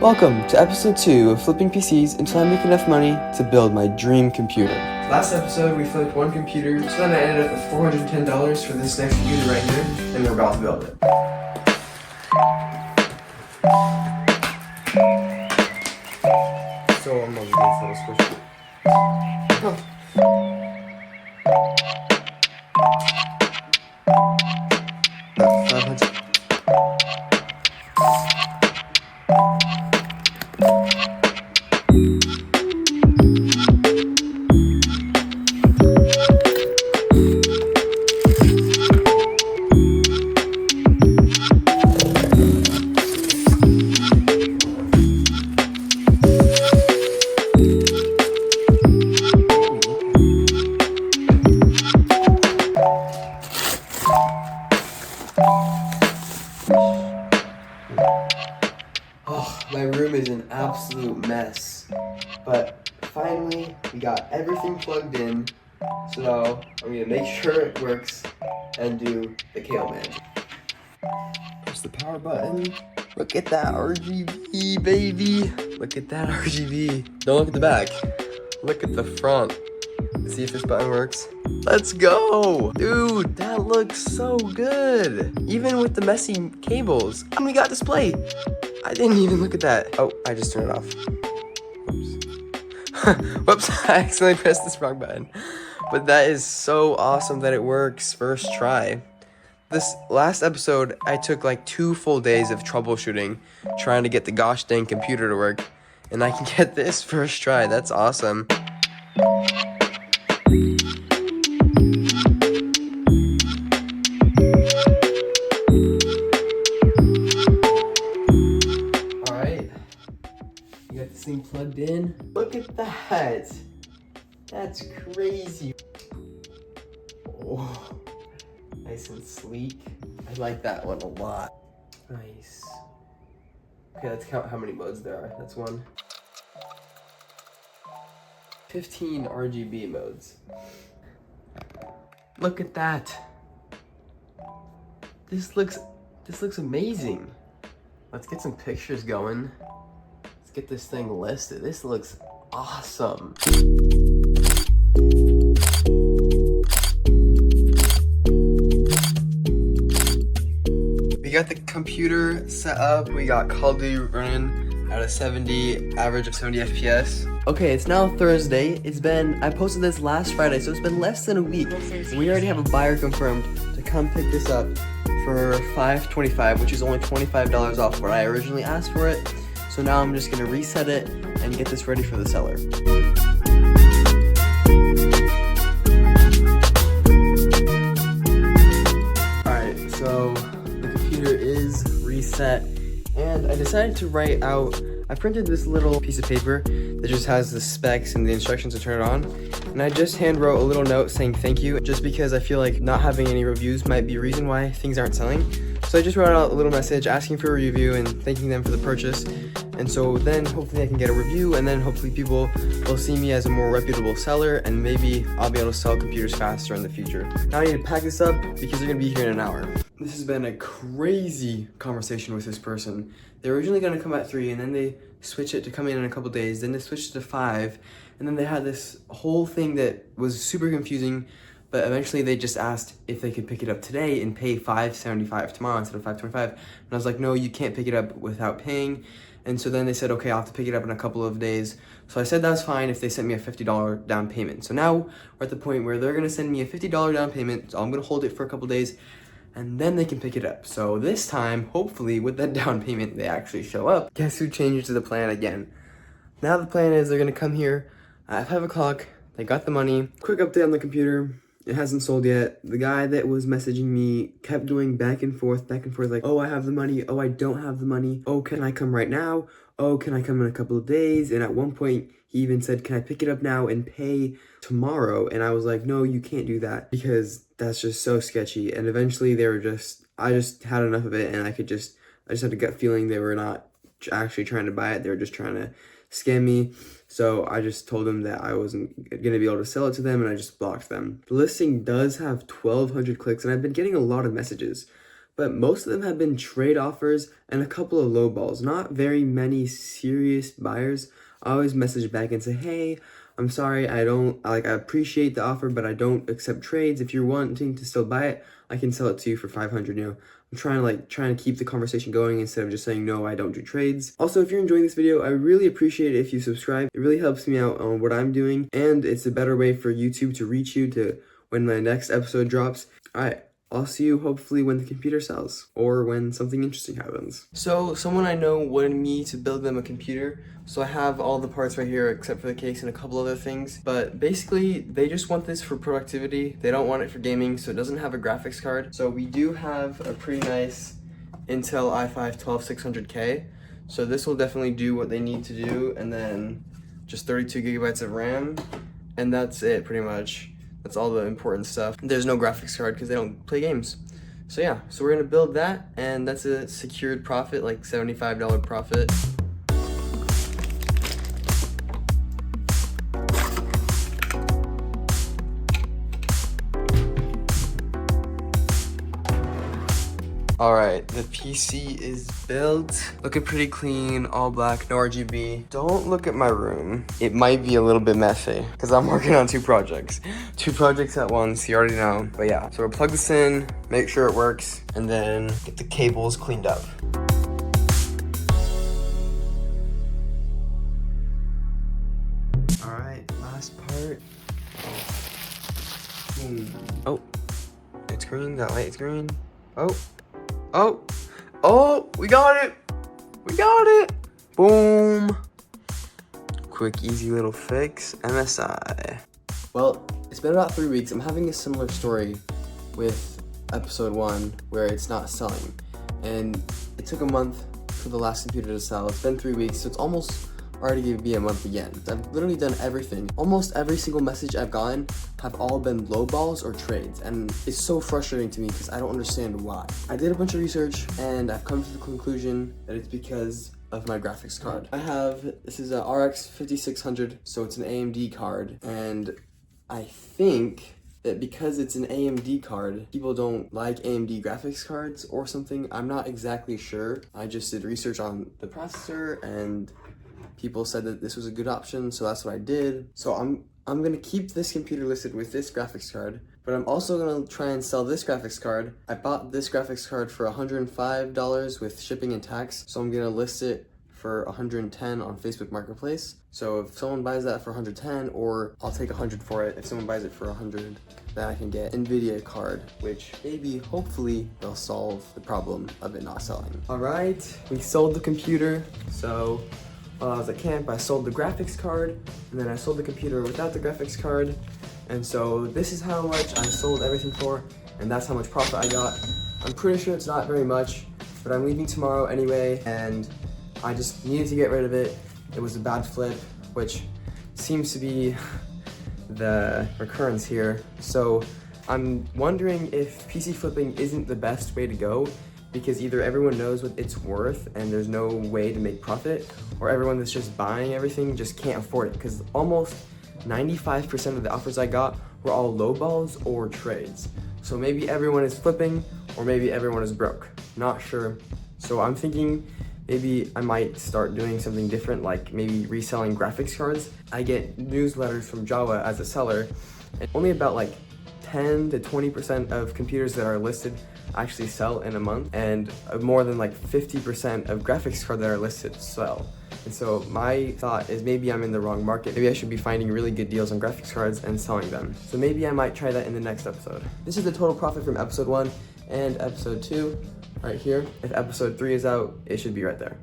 Welcome to episode 2 of Flipping PCs until I make enough money to build my dream computer. Last episode we flipped one computer, so then I ended up with $410 for this next computer right here, and we're about to build it. So I'm gonna do this little squish. Oh. 500. Oh, my room is an absolute mess, but finally we got everything plugged in, so now I'm gonna make sure it works and do the Kale magic. Press the power button. Look at that RGB, baby. Look at that RGB. Don't look at the back. Look at the front. See if this button works. Let's go! Dude, that looks so good! Even with the messy cables. And we got display! I didn't even look at that. Oh, I just turned it off. Whoops. Whoops, I accidentally pressed this wrong button. But that is so awesome that it works first try. This last episode, I took like 2 full days of troubleshooting, trying to get the gosh dang computer to work. And I can get this first try. That's awesome. This thing plugged in. Look at that. That's crazy. Oh, nice and sleek. I like that one a lot. Nice. Okay, let's count how many modes there are. That's 1. 15 RGB modes. Look at that. This looks amazing. Let's get some pictures going. Let's get this thing listed. This looks awesome. We got the computer set up. We got Call of Duty running at a 70, average of 70 FPS. Okay, it's now Thursday. I posted this last Friday, so it's been less than a week. We already have a buyer confirmed to come pick this up for $525, which is only $25 off what I originally asked for it. So now I'm just gonna reset it and get this ready for the seller. Alright, so the computer is reset, and I decided to write out, I printed this little piece of paper that just has the specs and the instructions to turn it on, and I just hand wrote a little note saying thank you, just because I feel like not having any reviews might be a reason why things aren't selling. So I just wrote out a little message asking for a review and thanking them for the purchase. And so then hopefully I can get a review, and then hopefully people will see me as a more reputable seller, and maybe I'll be able to sell computers faster in the future. Now I need to pack this up because they're gonna be here in an hour. This has been a crazy conversation with this person. They were originally gonna come at 3, and then they switched it to come in a couple days, then they switched it to 5, and then they had this whole thing that was super confusing. But eventually they just asked if they could pick it up today and pay $575 tomorrow instead of $525. And I was like, no, you can't pick it up without paying. And so then they said, okay, I'll have to pick it up in a couple of days. So I said that's fine if they sent me a $50 down payment. So now we're at the point where they're gonna send me a $50 down payment. So I'm gonna hold it for a couple days, and then they can pick it up. So this time, hopefully with that down payment, they actually show up. Guess who changes the plan again? Now the plan is they're gonna come here at 5 o'clock. They got the money. Quick update on the computer. It hasn't sold yet. The guy that was messaging me kept doing back and forth, like, oh, I have the money. Oh, I don't have the money. Oh, can I come right now? Oh, can I come in a couple of days? And at one point, he even said, can I pick it up now and pay tomorrow? And I was like, no, you can't do that because that's just so sketchy. And eventually I just had enough of it, and I just had a gut feeling they were not actually trying to buy it. They were just trying to scam me. So I just told them that I wasn't going to be able to sell it to them, and I just blocked them. The listing does have 1,200 clicks, and I've been getting a lot of messages. but most of them have been trade offers and a couple of low balls. Not very many serious buyers. I always message back and say, hey, I'm sorry, I appreciate the offer, but I don't accept trades. If you're wanting to still buy it, I can sell it to you for 500, you know. I'm trying to keep the conversation going instead of just saying, no, I don't do trades. Also, if you're enjoying this video, I really appreciate it if you subscribe. It really helps me out on what I'm doing, and it's a better way for YouTube to reach you to when my next episode drops. All right. I'll see you hopefully when the computer sells or when something interesting happens. So someone I know wanted me to build them a computer. So I have all the parts right here except for the case and a couple other things. But basically they just want this for productivity. They don't want it for gaming, so it doesn't have a graphics card. So we do have a pretty nice Intel i5-12600K. So this will definitely do what they need to do, and then just 32 gigabytes of RAM. And that's it pretty much. That's all the important stuff. There's no graphics card because they don't play games. So yeah, so we're gonna build that, and that's a secured profit, like $75 profit. All right, the PC is built. Looking pretty clean, all black, no RGB. Don't look at my room. It might be a little bit messy because I'm working on two projects. Two projects at once, you already know. But yeah, so we'll plug this in, make sure it works, and then get the cables cleaned up. All right, last part. Oh, it's green, that light is green. Oh, we got it. We got it. Boom. Quick, easy little fix, MSI. Well, it's been about 3 weeks. I'm having a similar story with episode 1 where it's not selling. And it took a month for the last computer to sell. It's been 3 weeks, so it's almost already gonna be a month again. I've literally done everything. Almost every single message I've gotten have all been low balls or trades, and it's so frustrating to me because I don't understand why. I did a bunch of research and I've come to the conclusion that it's because of my graphics card. This is a RX 5600, so it's an AMD card, and I think that because it's an AMD card, people don't like AMD graphics cards or something. I'm not exactly sure. I just did research on the processor and people said that this was a good option, so that's what I did. So I'm gonna keep this computer listed with this graphics card, but I'm also gonna try and sell this graphics card. I bought this graphics card for $105 with shipping and tax, so I'm gonna list it for $110 on Facebook Marketplace. So if someone buys that for $110, or I'll take $100 for it. If someone buys it for $100, then I can get NVIDIA card, which maybe, hopefully, they'll solve the problem of it not selling. All right, we sold the computer, so while I was at camp, I sold the graphics card, and then I sold the computer without the graphics card. And so this is how much I sold everything for, and that's how much profit I got. I'm pretty sure it's not very much, but I'm leaving tomorrow anyway, and I just needed to get rid of it. It was a bad flip, which seems to be the recurrence here. So I'm wondering if PC flipping isn't the best way to go, because either everyone knows what it's worth and there's no way to make profit, or everyone that's just buying everything just can't afford it, because almost 95% of the offers I got were all low balls or trades. So maybe everyone is flipping, or maybe everyone is broke. Not sure. So I'm thinking maybe I might start doing something different, like maybe reselling graphics cards. I get newsletters from Java as a seller, and only about like 10 to 20% of computers that are listed actually sell in a month, and more than like 50% of graphics cards that are listed sell. And so my thought is maybe I'm in the wrong market. Maybe I should be finding really good deals on graphics cards and selling them. So maybe I might try that in the next episode. This is the total profit from episode 1 and episode 2 right here. If episode 3 is out, it should be right there.